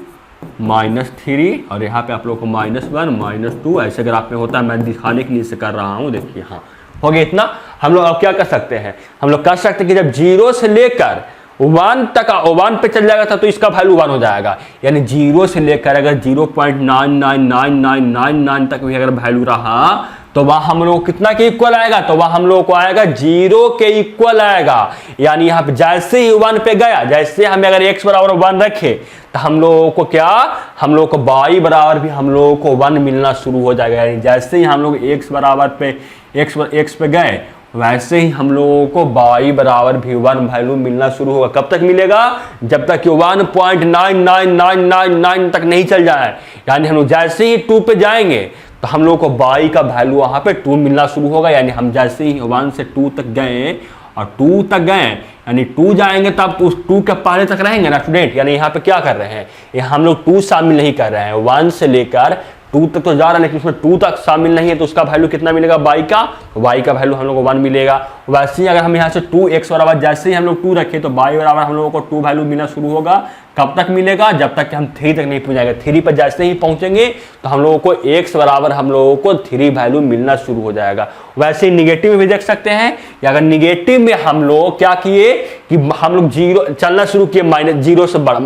-3 और यहाँ पे आप लोग को -1 -2 ऐसे ग्राफ में होता है। मैं दिखाने के लिए इसे कर रहा हूँ, देखिए हाँ हो गया इतना। हम लोग अब क्या कर सकते हैं, हम लोग कर सकते हैं कि जब 0 से लेकर वन तक, वन पे चल जाएगा था तो इसका वैल्यू 1 हो जाएगा। यानी 0 से लेकर अगर 0.999999 तक भी अगर वैल्यू रहा तो वह हम लोग कितना के इक्वल आएगा, तो वह हम लोग को आएगा 0 के इक्वल आएगा। यानी यहाँ पे जैसे ही 1 पे गया, जैसे हम अगर x बराबर 1 रखे तो हम लोगों को क्या, हम लोग को y बराबर भी हम लोगों को 1 मिलना शुरू हो जाएगा। यानी जैसे ही हम लोग x बराबर पे x पे गए वैसे ही हम लोगों को y बराबर भी 1 वैल्यू मिलना शुरू होगा। कब तक मिलेगा, जब तक कि 1.99999 तक नहीं चल जाए। यानी हम लोग जैसे ही 2 पे जाएंगे तो हम लोग को y का वैल्यू वहां पे 2 मिलना शुरू होगा। यानी हम जैसे ही 1 से 2 तक गए और 2 तक गए, यानी 2 जाएंगे तब तो उस 2 के पहले तक रहेंगे ना स्टूडेंट। यानी यहाँ पे क्या कर रहे हैं, यहाँ हम लोग 2 शामिल नहीं कर रहे हैं, 1 से लेकर 2 तक तो जा रहा है लेकिन उसमें 2 तक शामिल नहीं है, तो उसका वैल्यू कितना मिलेगा y का, तो y का वैल्यू हम लोग को 1 मिलेगा। वैसे ही अगर हम यहाँ से 2x बराबर जैसे ही हम लोग 2 रखें तो y बराबर हम लोगों को 2 वैल्यू मिलना शुरू होगा। कब तक मिलेगा, जब तक कि हम 3 तक नहीं पहुंच जाएंगे। 3 पर जैसे ही पहुंचेंगे तो हम लोगों को x बराबर हम लोगों को 3 वैल्यू मिलना शुरू हो जाएगा। वैसे ही निगेटिव में भी देख सकते हैं कि अगर निगेटिव में हम लोग क्या किए कि हम लोग 0 चलना शुरू किए, -0 से बड़ा,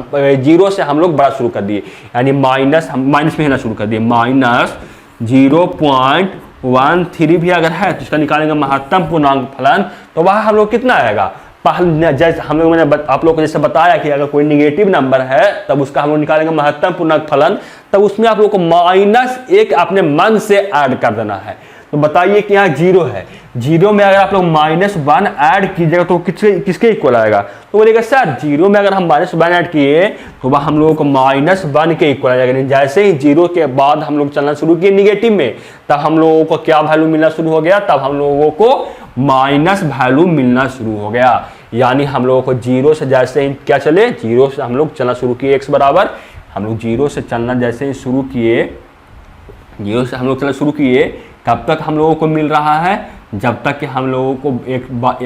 0 से हम लोग बड़ा शुरू कर दिए, यानी माइनस में हिलना शुरू कर दिए। -0.13 भी अगर है तो इसका निकालेंगे महत्तम पूर्णांक फलन, तो वह हम लोग कितना आएगा, जैसे हम लोग मैंने आप लोग को जैसे बताया कि अगर कोई निगेटिव नंबर है तब उसका हम लोग निकालेंगे महत्तम पूर्णांक फलन, तब उसमें आप लोग को -1 अपने मन से ऐड कर देना है। तो बताइए कि यहाँ 0 है, 0 में अगर आप लोग -1 ऐड कीजिएगा तो किसके इक्वल आएगा, तो बोलेगा सर 0 में अगर हम -1 ऐड किए तो वह हम लोगों को -1 के इक्वल आ जाएगा। जैसे ही 0 के बाद हम लोग चलना शुरू किए निगेटिव में, तब हम लोगों को क्या वैल्यू मिलना शुरू हो गया, तब हम लोगों को माइनस वैल्यू मिलना शुरू हो गया। यानी हम लोगों को 0 से जैसे ही क्या चले, 0 से हम लोग चलना शुरू किए x बराबर, हम लोग 0 से चलना जैसे ही शुरू किए, 0 से हम लोग चलना शुरू किए, कब तक हम लोगों को मिल रहा है, जब तक कि हम लोगों को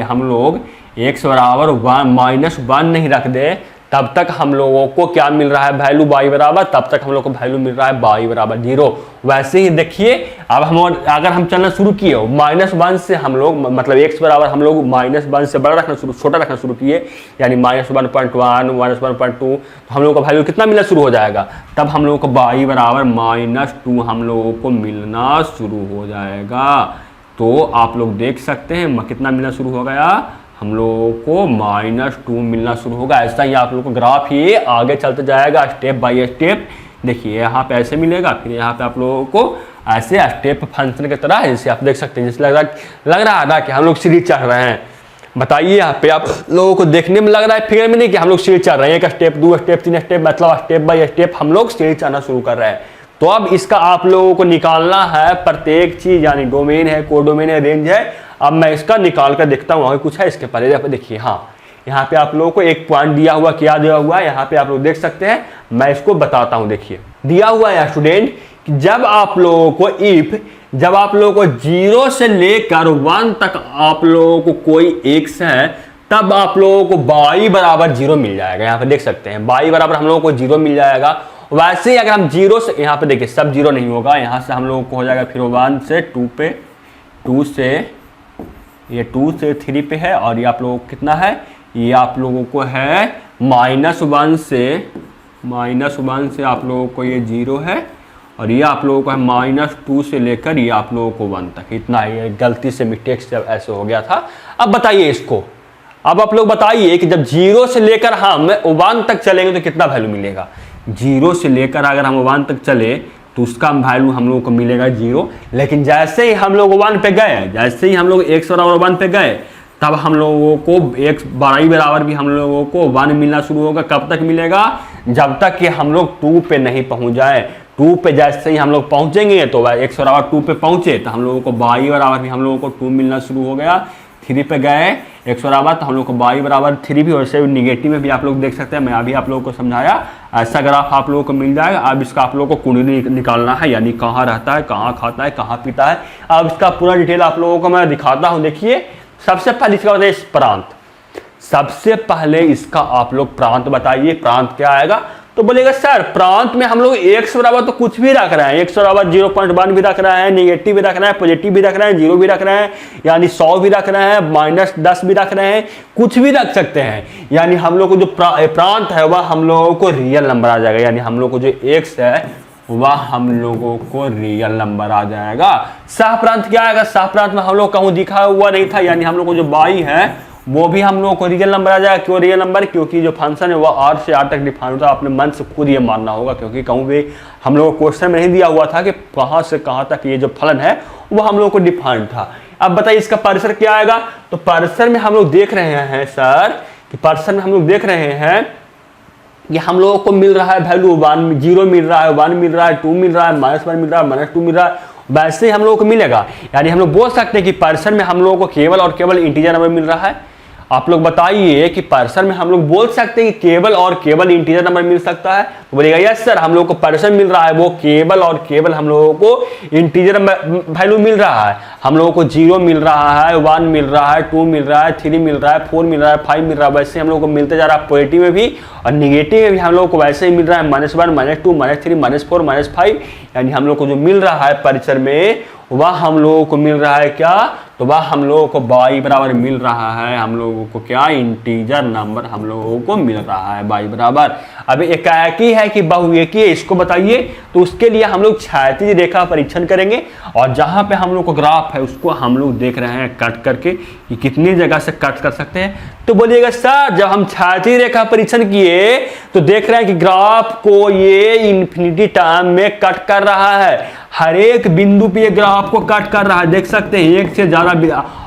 हम लोग x बराबर -1 नहीं रख दे, तब तक हम लोगों को क्या मिल रहा है वैल्यू y बराबर, तब तक हम लोग को वैल्यू मिल रहा है y बराबर 0। वैसे ही देखिए अब हम अगर हम चलना शुरू किए -1 से हम लोग मतलब x बराबर हम लोग -1 से बड़ा रखना छोटा रखना शुरू किए, यानी -1.1 -1.2, तो हम लोग का वैल्यू कितना मिलना शुरू हो जाएगा, तब हम लोग को y बराबर -2 हम लोगों को मिलना शुरू हो जाएगा। तो आप लोग देख सकते हैं कितना मिलना शुरू हो गया, हम लोगों को -2 मिलना शुरू होगा। ऐसा ही आप लोगों को ग्राफ ये आगे चलते जाएगा स्टेप बाय स्टेप। देखिए यहाँ पे ऐसे मिलेगा, फिर यहाँ पे आप लोगों को ऐसे स्टेप फंक्शन की तरह जैसे आप देख सकते हैं, जैसे लग रहा है ना कि हम लोग सीढ़ी चढ़ रहे हैं। बताइए यहाँ पे आप लोगों को देखने में लग रहा है फिगर में नहीं कि हम लोग सीढ़ी चढ़ रहे हैं, 1 स्टेप 2 स्टेप 3 स्टेप, मतलब स्टेप बाय स्टेप हम लोग सीढ़ी चढ़ना शुरू कर रहे हैं। तो अब इसका आप लोगों को निकालना है प्रत्येक चीज, यानी डोमेन है, कोडोमेन है, रेंज है। अब मैं इसका निकाल कर देखता हूँ, कुछ है इसके पहले देखिए। हाँ यहाँ पे आप लोगों को एक पॉइंट दिया हुआ, क्या दिया हुआ है यहाँ पे आप लोग देख सकते हैं, मैं इसको बताता हूँ। देखिए दिया हुआ है स्टूडेंट कि जब आप लोगों को जब आप लोगों को 0 से लेकर 1 तक आप लोगों को कोई x है, तब आप लोगों को y बराबर 0 मिल जाएगा। यहाँ पे देख सकते हैं y बराबर हम लोगों को 0 मिल जाएगा। वैसे ही अगर हम 0 से, यहाँ पे देखिए सब 0 नहीं होगा, यहाँ से हम लोगों को हो जाएगा फिर 1 से 2 पे, 2 से ये 2 से 3 पे है, और ये आप लोगों को कितना है, ये आप लोगों को है -1 से आप लोगों को ये 0 है, और ये आप लोगों को है -2 से लेकर ये आप लोगों को 1 तक, इतना ही गलती से मिस्टेक से ऐसे हो गया था। अब बताइए इसको, अब आप लोग बताइए कि जब 0 से लेकर हम 1 तक चलेंगे तो कितना वैल्यू मिलेगा। 0 से लेकर अगर हम 1 तक चले तो उसका वैल्यू हम लोगों को मिलेगा 0, लेकिन जैसे ही हम लोग 1 पे गए, जैसे ही हम लोग x बराबर 1 पे गए, तब हम लोगों को x बराबर भी हम लोगों को 1 मिलना शुरू होगा। कब तक मिलेगा, जब तक कि हम लोग 2 पे नहीं पहुंच जाए। 2 पे जैसे ही हम लोग पहुंचेंगे तो x बराबर 2 पे पहुंचे तो हम लोगों को y बराबर भी हम लोगों को 2 मिलना शुरू हो गया। 3 पे गए x बराबर तो हम लोग को y बराबर 3 भी, और से निगेटिव में भी आप लोग देख सकते हैं, मैं अभी आप लोगों को समझाया, ऐसा ग्राफ आप लोगों को मिल जाएगा। अब इसका आप लोगों को कुंडली निकालना है, यानी कहाँ रहता है, कहाँ खाता है, कहाँ पीता है। अब इसका पूरा डिटेल आप लोगों को मैं दिखाता हूँ। देखिए सबसे पहले इसका बताइए प्रांत, सबसे पहले इसका आप लोग प्रांत बताइए, प्रांत क्या आएगा, तो बोलेगा सर प्रांत में हम लोग x बराबर तो कुछ भी रख रहे हैं, x बराबर 0.1 भी रख रहे हैं, नेगेटिव भी रख रहे हैं, पॉजिटिव भी रख रहे हैं, 0 भी रख रहे हैं, यानी 100 भी रख रहे हैं, -10 भी रख रहे हैं, कुछ भी रख सकते हैं। यानी हम लोग को जो प्रांत है वह हम लोगों को रियल नंबर आ जाएगा। यानी हम लोग को जो x है वह हम लोगों को रियल नंबर आ जाएगा। सह प्रांत क्या आएगा? सह प्रांत में हम लोग कहूँ दिखा हुआ नहीं था, यानी हम लोग को जो y है वो भी हम लोगों को रियल नंबर आ जाएगा। क्यों रियल नंबर? क्योंकि जो फंक्शन है वो r से r तक डिफाइन होता है। आपने मन से खुद ये मानना होगा, क्योंकि कहूँ भी हम लोगों को क्वेश्चन में नहीं दिया हुआ था कि कहाँ से कहाँ तक ये जो फलन है वो हम लोगों को डिफाइंड था। अब बताइए इसका परिसर क्या आएगा? तो परिसर में हम लोग देख रहे हैं सर कि परिसर में हम लोग देख रहे हैं कि हम लोगों को मिल रहा है वैल्यू 1, 0 मिल रहा है, 1 मिल रहा है, 2 मिल रहा है, -1 मिल रहा है, -2 मिल रहा है, वैसे ही हम लोगों को मिलेगा। यानी हम लोग बोल सकते हैं कि परिसर में हम लोगों को केवल और केवल इंटीजर नंबर मिल रहा है। आप लोग बताइए कि परिसर में हम लोग बोल सकते हैं कि केवल और केवल इंटीजर नंबर मिल सकता है? तो बोलेगा यस सर, हम लोग को परिसर मिल रहा है वो केवल और केवल हम लोगों को इंटीजर वैल्यू मिल रहा है। हम लोगों को 0 मिल रहा है, 1 मिल रहा है, 2 मिल रहा है, 3 मिल रहा है, 4 मिल रहा है, 5 मिल रहा है। वैसे हम लोग को मिलते जा रहा है पॉजिटिव में भी और निगेटिव में भी हम लोग को वैसे ही मिल रहा है, -1, -2, -3, -4, -5। यानी हम लोग को जो मिल रहा है परिसर में वह हम लोगों को मिल रहा है क्या? तो वह हम लोगों को y बराबर मिल रहा है। हम लोगों को क्या? इंटीजर नंबर हम लोगों को मिल रहा है y बराबर। अब एकाकी है कि बहुएकी है, इसको बताइए। तो उसके लिए हम लोग क्षैतिज रेखा परीक्षण करेंगे और जहां पे हम लोग को ग्राफ है उसको हम लोग देख रहे हैं कट करके कि कितनी जगह से कट कर सकते हैं। तो बोलिएगा सर जब हम क्षैतिज रेखा परीक्षण किए तो देख रहे हैं कि ग्राफ को ये इन्फिनिटी टाइम में कट कर रहा है, हर एक बिंदु पे ये ग्राफ को कट कर रहा है। देख सकते हैं एक से ज्यादा,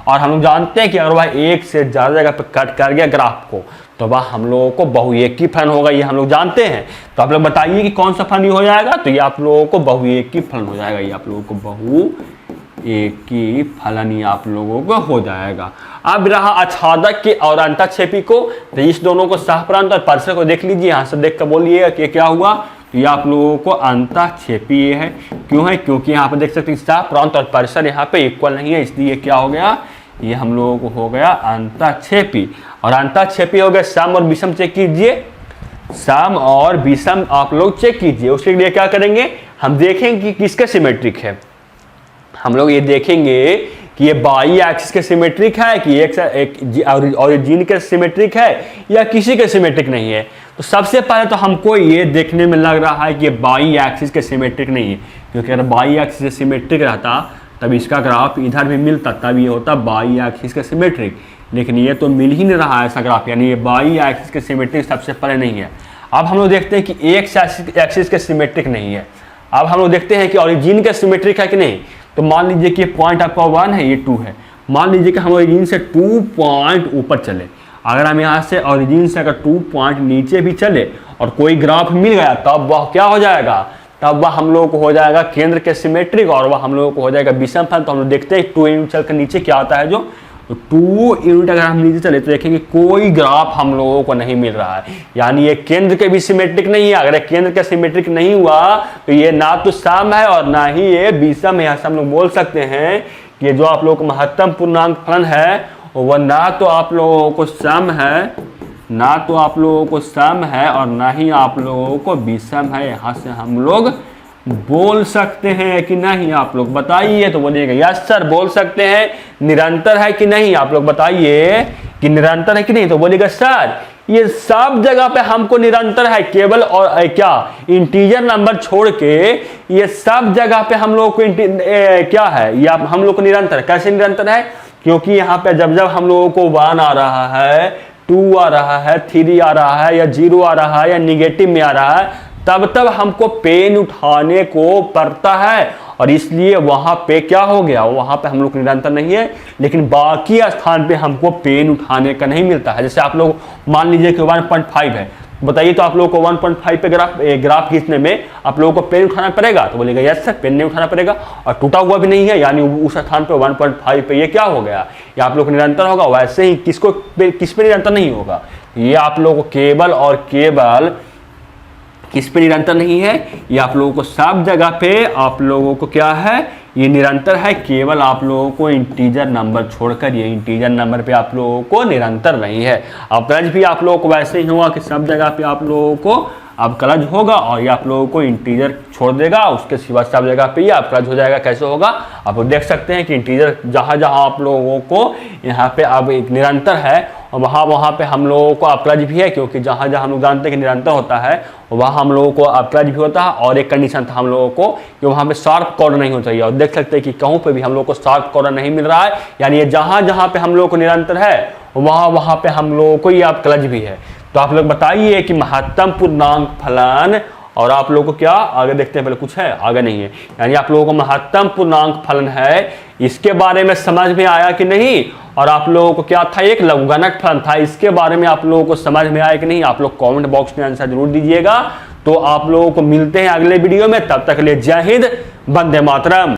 और हम लोग जानते हैं कि अगर वह एक से ज्यादा जगह पे कट कर गया ग्राफ को तो वह हम लोगों को बहुएकी फलन होगा, ये हम लोग जानते हैं। तो आप लोग बताइए कि कौन सा फलन हो जाएगा? तो ये आप लोगों को बहुएकी फलन हो जाएगा। ये आप लोगों को बहुएकी फलन ही आप लोगों को हो जाएगा। अब रहा आच्छादक के और अंतःक्षेपी को, तो इस दोनों को सहप्रांत और परिसर को देख लीजिए। यहाँ से देख कर बोलिएगा कि क्या हुआ। तो ये आप लोगों को अंतःक्षेपी ये है। क्यों है? क्योंकि यहाँ पे देख सकते हैं सहप्रांत और परिसर यहाँ पे इक्वल नहीं है, इसलिए क्या हो गया? ये हम लोगों को हो गया अंतःक्षेपी। और अंतःक्षेपी हो गया सम और विषम चेक कीजिए, सम और विषम आप लोग चेक कीजिए। उसके लिए क्या करेंगे? हम देखेंगे कि किसका सिमेट्रिक है। हम लोग ये देखेंगे कि ये बाई एक्सिस के सिमेट्रिक है कि एक ओरिजिन के सिमेट्रिक है या किसी के सिमेट्रिक नहीं है। तो सबसे पहले तो हमको ये देखने में लग रहा है कि ये बाई एक्सिस के सिमेट्रिक नहीं है, क्योंकि अगर बाई एक्सिस से सिमेट्रिक रहता तब इसका ग्राफ इधर भी मिलता, तब ये होता बाई एक्सिस के सिमेट्रिक। लेकिन ये तो मिल ही नहीं रहा है ऐसा ग्राफ, यानी ये बाई एक्सिस के सिमेट्रिक सबसे पहले नहीं है। अब हम लोग देखते हैं कि एक्स एक्सिस के सिमेट्रिक नहीं है। अब हम लोग देखते हैं कि ओरिजिन का सिमेट्रिक है कि नहीं। तो मान लीजिए कि पॉइंट आपका 1 है, ये 2 है। मान लीजिए कि हम ओरिजिन से 2 पॉइंट ऊपर चले, अगर हम यहाँ से ओरिजिन से अगर 2 पॉइंट नीचे भी चले और कोई ग्राफ मिल गया तब वह क्या हो जाएगा? तब वह हम लोगों को हो जाएगा केंद्र के सिमेट्रिक और वह हम लोगों को हो जाएगा विषम फलन। तो हम लोग देखते हैं 2 यूनिट चल कर नीचे क्या आता है। जो तो 2 यूनिट अगर हम नीचे चले तो देखेंगे कोई ग्राफ हम लोगों को नहीं मिल रहा है, यानी ये केंद्र के भी सिमेट्रिक नहीं है। अगर ये केंद्र का सिमेट्रिक नहीं हुआ तो ये ना तो सम है और ना ही ये विषम है। यहाँ से हम लोग बोल सकते हैं कि जो आप लोगों को महत्तम पूर्णांक फलन है वह ना तो आप लोगों को सम है, ना तो आप लोगों को सम है और ना ही आप लोगों को विषम है। यहाँ से हम लोग बोल सकते हैं कि नहीं? आप लोग बताइए। तो बोलिएगा यस सर बोल सकते हैं। निरंतर है कि नहीं? आप लोग बताइए कि निरंतर है कि नहीं। तो बोलिएगा सर ये सब जगह पे हमको निरंतर है, केवल और क्या इंटीजर नंबर छोड़ के ये सब जगह पे हम लोग को क्या है, या हम लोग को निरंतर। कैसे निरंतर है? क्योंकि यहाँ पे जब जब हम लोगों को 1 आ रहा है, 2 आ रहा है, 3 आ रहा है या 0 आ रहा है या निगेटिव में आ रहा है, तब तब हमको पेन उठाने को पड़ता है और इसलिए वहां पे क्या हो गया? वहां पे हम लोग निरंतर नहीं है। लेकिन बाकी स्थान पे हमको पेन उठाने का नहीं मिलता है। जैसे आप लोग मान लीजिए कि 1.5 है, बताइए तो आप लोगों को 1.5 पे ग्राफ खींचने में आप लोगों को पेन उठाना पड़ेगा। तो बोलेगा यस सर पेन नहीं उठाना पड़ेगा और टूटा हुआ भी नहीं है, यानी उस स्थान पे 1.5 पे ये क्या हो गया? ये आप लोग निरंतर होगा। वैसे ही किस पे निरंतर नहीं होगा? ये आप लोगों को केवल और केवल किस पे निरंतर नहीं है? ये आप लोगों को सब जगह पे आप लोगों को क्या है? ये निरंतर है, केवल आप लोगों को इंटीजर नंबर छोड़कर। ये इंटीजर नंबर पे आप लोगों को निरंतर नहीं है। अवकलज भी आप लोगों को वैसे ही होगा कि सब जगह पे आप लोगों को अब क्लज होगा और ये आप लोगों को इंटीजर छोड़ देगा, उसके सिवा सब जगह पे ये अब क्लज हो जाएगा। कैसे होगा आप देख सकते हैं कि इंटीजर जहां जहां आप लोगों को यहाँ पे अब एक निरंतर है और वहां पे हम लोगों को अब क्लज भी है, क्योंकि जहां जहां हम लोग जानते हैं कि निरंतर होता है वहां हम लोगों को अब क्लज भी होता है। और एक कंडीशन था हम लोगों को कि वहां पे शार्प कॉर्नर नहीं होना चाहिए, और देख सकते हैं कि कहूं पे भी हम लोग को शार्प कॉर्नर नहीं मिल रहा है, यानी ये जहां जहां पे हम लोगों को निरंतर है वहां पे हम लोगों को ये अब क्लज भी है। तो आप लोग बताइए कि महत्तम पूर्णांक फलन, और आप लोगों को क्या आगे देखते हैं, पहले कुछ है आगे नहीं है, यानी आप लोगों को महत्तम पूर्णांक फलन है, इसके बारे में समझ में आया कि नहीं। और आप लोगों को क्या था, एक लघुगणक फलन था, इसके बारे में आप लोगों को समझ में आया कि नहीं। आप लोग कमेंट बॉक्स में आंसर जरूर दीजिएगा। तो आप लोगों को मिलते हैं अगले वीडियो में, तब तक के लिए जय हिंद, वंदे मातरम।